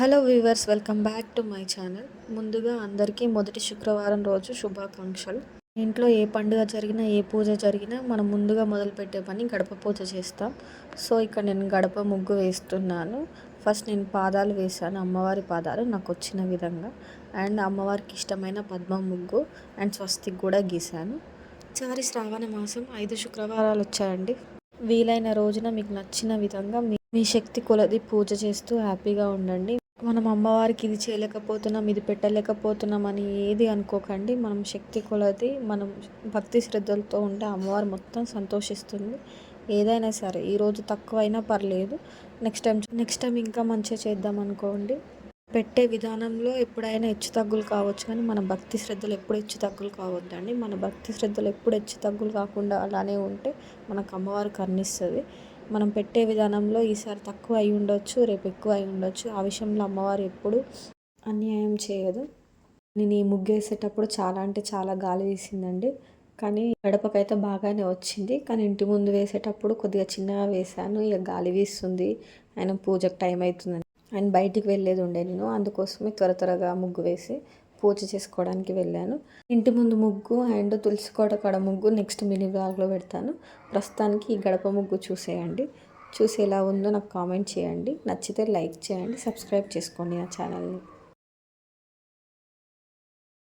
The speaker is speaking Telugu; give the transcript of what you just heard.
Hello viewers, welcome back to my channel. ముందుగా అందరికీ మొదటి శుక్రవారం రోజు శుభాకాంక్షలు. ఇంట్లో ఏ పండుగ జరిగినా, ఏ పూజ జరిగినా మనం ముందుగా మొదలుపెట్టే పని గడప పూజ చేస్తాం. సో ఇక్కడ నేను గడప ముగ్గు వేస్తున్నాను. ఫస్ట్ నేను పాదాలు వేశాను, అమ్మవారి పాదాలు నాకు వచ్చిన విధంగా. అండ్ అమ్మవారికి ఇష్టమైన పద్మం ముగ్గు అండ్ స్వస్తిక్ కూడా గీశాను. ఈసారి శ్రావణ మాసం 5 శుక్రవారాలు వచ్చాయండి. వీలైన రోజున మీకు నచ్చిన విధంగా మీ శక్తి కొలది పూజ చేస్తూ హ్యాపీగా ఉండండి. మనం అమ్మవారికి ఇది చేయలేకపోతున్నాం, ఇది పెట్టలేకపోతున్నాం అని ఏది అనుకోకండి. మనం శక్తి కొలది మనం భక్తి శ్రద్ధలతో ఉంటే అమ్మవారు మొత్తం సంతోషిస్తుంది. ఏదైనా సరే ఈరోజు తక్కువైనా పర్లేదు, నెక్స్ట్ టైం ఇంకా మంచిగా చేద్దాం అనుకోండి. పెట్టే విధానంలో ఎప్పుడైనా హెచ్చు తగ్గులు కావచ్చు, కానీ మన భక్తి శ్రద్ధలు ఎప్పుడు హెచ్చు తగ్గులు కావద్దండి. మన భక్తి శ్రద్ధలు ఎప్పుడు హెచ్చు తగ్గులు కాకుండా అలానే ఉంటే మనకు అమ్మవారు కరుణిస్తుంది. మనం పెట్టే విధానంలో ఈసారి తక్కువ అయి ఉండొచ్చు, రేపు ఎక్కువ అయి ఉండొచ్చు. ఆ విషయంలో అమ్మవారు ఎప్పుడు అన్యాయం చేయదు. నేను ఈ ముగ్గు వేసేటప్పుడు చాలా అంటే చాలా గాలి వీసిందండి, కానీ గడపకైతే బాగానే వచ్చింది. కానీ ఇంటి ముందు వేసేటప్పుడు కొద్దిగా చిన్నగా వేసాను. ఇక గాలి వీస్తుంది, ఆయన పూజకు టైం అవుతుందని ఆయన బయటికి వెళ్ళేది ఉండే. నేను అందుకోసమే త్వరగా ముగ్గు వేసి పూజ చేసుకోవడానికి వెళ్ళాను. ఇంటి ముందు ముగ్గు అండ్ తులసి కోట కాడ ముగ్గు నెక్స్ట్ మినీ బ్లాగ్లో పెడతాను. ప్రస్తుతానికి ఈ గడప ముగ్గు చూసేయండి. చూసి ఎలా ఉందో నాకు కామెంట్ చేయండి. నచ్చితే లైక్ చేయండి, సబ్స్క్రైబ్ చేసుకోండి నా ఛానల్ని.